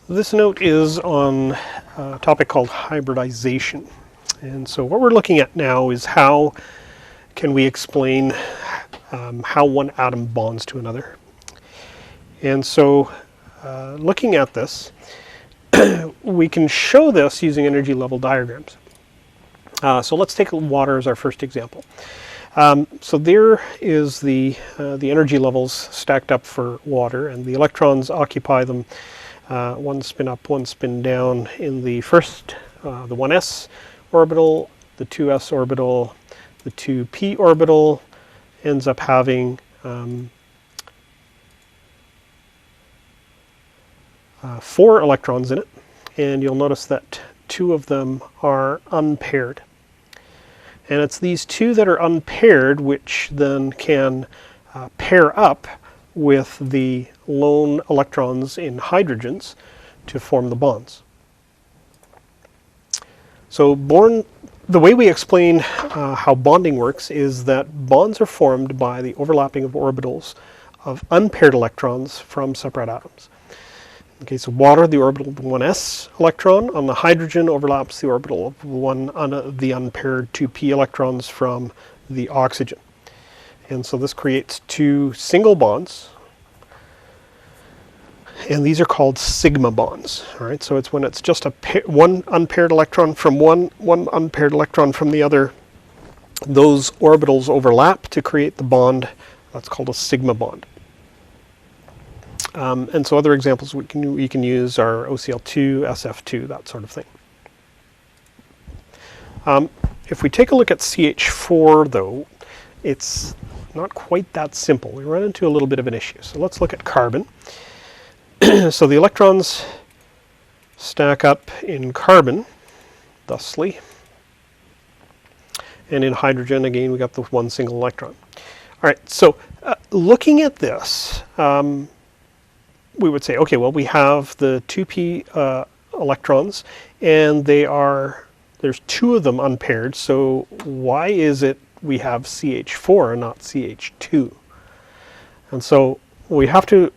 This note is on a topic called hybridization. And so what we're looking at now is how can we explain how one atom bonds to another. And so looking at this, we can show this using energy level diagrams. So let's take water as our first example. So there is the energy levels stacked up for water, and the electrons occupy them one spin up, one spin down in the first, the 1s orbital, the 2s orbital, the 2p orbital ends up having 4 electrons in it, and you'll notice that 2 of them are unpaired. And it's these 2 that are unpaired which then can pair up with the lone electrons in hydrogens to form the bonds. So the way we explain how bonding works is that bonds are formed by the overlapping of orbitals of unpaired electrons from separate atoms. In the case of water, the orbital of the 1s electron on the hydrogen overlaps the orbital of the unpaired 2p electrons from the oxygen. And so this creates 2 single bonds, and these are called sigma bonds. All right, so it's when it's just one unpaired electron from one unpaired electron from the other. Those orbitals overlap to create the bond. That's called a sigma bond. And so other examples we can use are OCl2, SF2, that sort of thing. If we take a look at CH4, though, it's not quite that simple. We run into a little bit of an issue. So let's look at carbon. So the electrons stack up in carbon, thusly. And in hydrogen, again, we got the one single electron. All right, so looking at this, we would say, okay, well, we have the 2p electrons, and there's 2 of them unpaired, so why is it we have CH4 and not CH2? And so we have to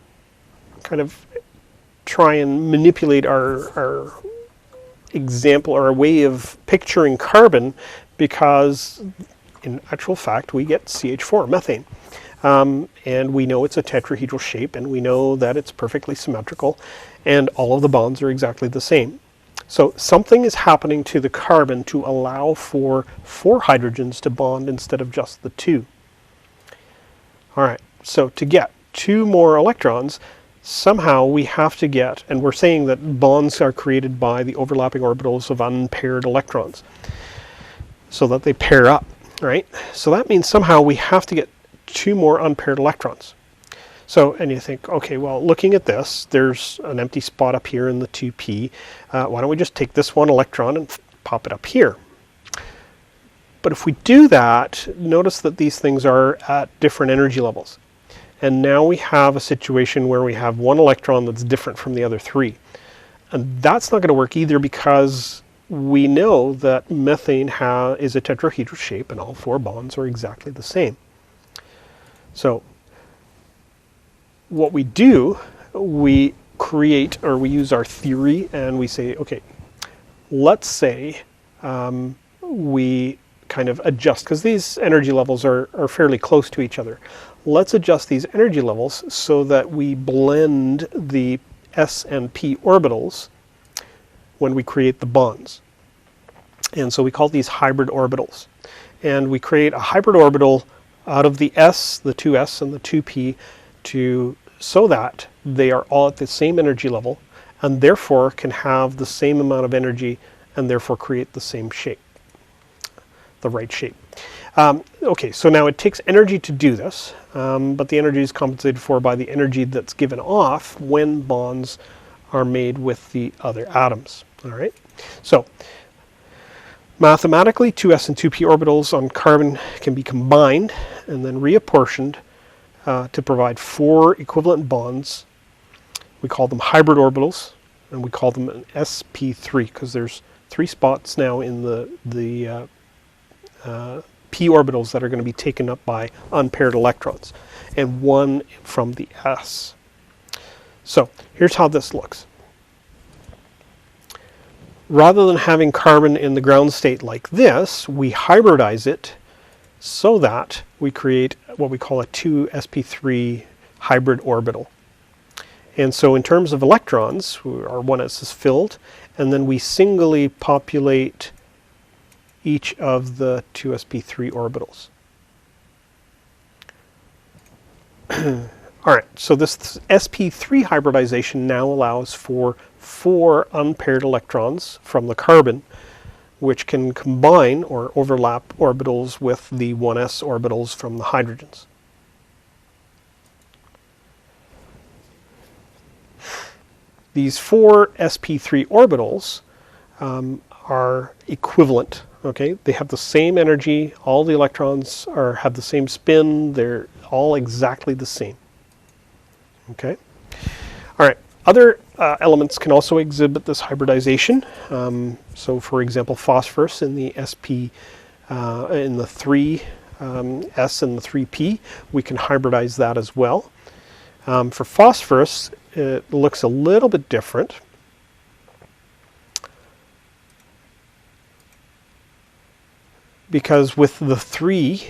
kind of try and manipulate our example or our way of picturing carbon, because in actual fact we get CH4, methane. And we know it's a tetrahedral shape, and we know that it's perfectly symmetrical, and all of the bonds are exactly the same. So something is happening to the carbon to allow for 4 hydrogens to bond instead of just the 2. All right, so to get 2 more electrons, somehow we have to get, and we're saying that bonds are created by the overlapping orbitals of unpaired electrons, so that they pair up, right? So that means somehow we have to get 2 more unpaired electrons. So, and you think, okay, well, looking at this, there's an empty spot up here in the 2p. Why don't we just take this one electron and pop it up here? But if we do that, notice that these things are at different energy levels. And now we have a situation where we have 1 electron that's different from the other 3. And that's not going to work either, because we know that methane is a tetrahedral shape, and all 4 bonds are exactly the same. So what we do, we create, or we use our theory, and we say, okay, let's say we kind of adjust, because these energy levels are fairly close to each other. Let's adjust these energy levels so that we blend the s and p orbitals when we create the bonds. And so we call these hybrid orbitals. And we create a hybrid orbital out of the s, the 2s, and the 2p, so that they are all at the same energy level, and therefore can have the same amount of energy, and therefore create the same shape, the right shape. Okay, so now it takes energy to do this, but the energy is compensated for by the energy that's given off when bonds are made with the other atoms. All right, so mathematically, 2s and 2p orbitals on carbon can be combined and then reapportioned to provide 4 equivalent bonds. We call them hybrid orbitals, and we call them an sp3, because there's 3 spots now in the p orbitals that are going to be taken up by unpaired electrons, and 1 from the s. So here's how this looks. rather than having carbon in the ground state like this, we hybridize it so that we create what we call a 2sp3 hybrid orbital. And so in terms of electrons, our 1s is filled, and then we singly populate each of the 2sp3 orbitals. All right, so this sp3 hybridization now allows for 4 unpaired electrons from the carbon, which can combine or overlap orbitals with the 1s orbitals from the hydrogens. These 4 sp3 orbitals are equivalent. Okay, they have the same energy. All the electrons have the same spin. They're all exactly the same. Okay. All right. Other elements can also exhibit this hybridization. So, for example, phosphorus in the sp in the 3 s and the 3p, we can hybridize that as well. For phosphorus, it looks a little bit different. Because with the 3,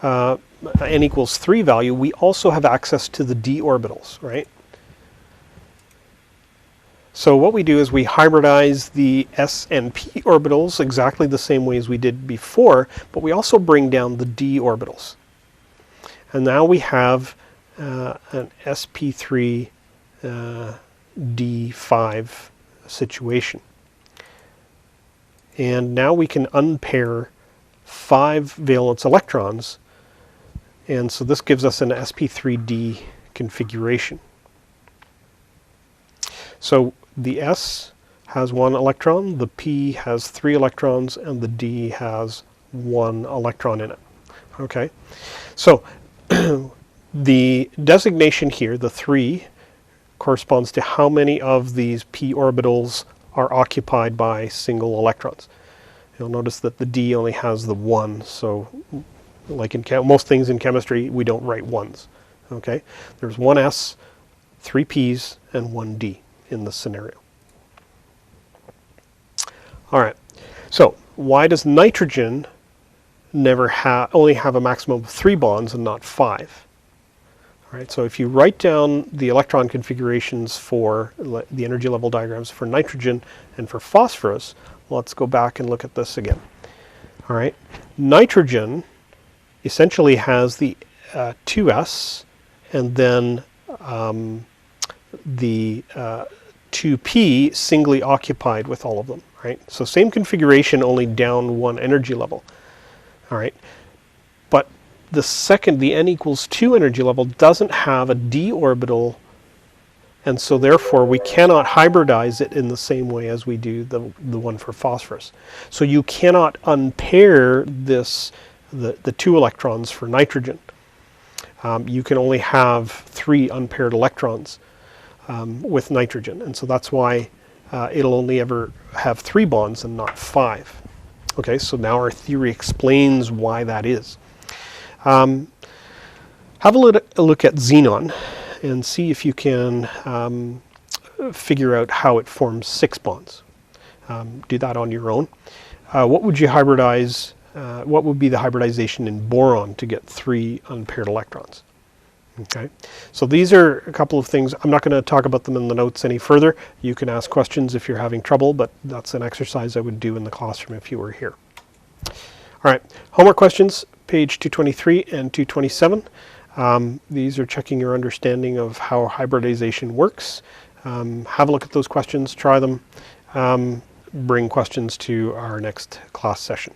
n equals 3 value, we also have access to the d orbitals, right? So what we do is we hybridize the s and p orbitals exactly the same way as we did before, but we also bring down the d orbitals. And now we have an sp3 d5 situation. And now we can unpair 5 valence electrons, and so this gives us an sp3d configuration. So the s has 1 electron, the p has 3 electrons, and the d has 1 electron in it. Okay, so the designation here, the 3, corresponds to how many of these p orbitals are occupied by single electrons. You'll notice that the d only has the 1, so like in most things in chemistry, we don't write 1s. Okay, there's 1 s, 3 p's, and 1 d in this scenario. All right, so why does nitrogen only have a maximum of 3 bonds and not 5? All right, so if you write down the electron configurations for the energy level diagrams for nitrogen and for phosphorus, let's go back and look at this again. All right, nitrogen essentially has the 2s and then the 2p singly occupied with all of them, right? So same configuration, only down 1 energy level. All right, but the n equals 2 energy level doesn't have a d orbital, and so therefore we cannot hybridize it in the same way as we do the one for phosphorus. So you cannot unpair this, the 2 electrons for nitrogen. You can only have 3 unpaired electrons with nitrogen, and so that's why it'll only ever have 3 bonds and not 5. Okay, so now our theory explains why that is. Have a look at xenon and see if you can figure out how it forms 6 bonds. Do that on your own. What would you hybridize? What would be the hybridization in boron to get 3 unpaired electrons? Okay, so these are a couple of things. I'm not going to talk about them in the notes any further. You can ask questions if you're having trouble, but that's an exercise I would do in the classroom if you were here. All right, homework questions, page 223 and 227. These are checking your understanding of how hybridization works. Have a look at those questions, try them, bring questions to our next class session.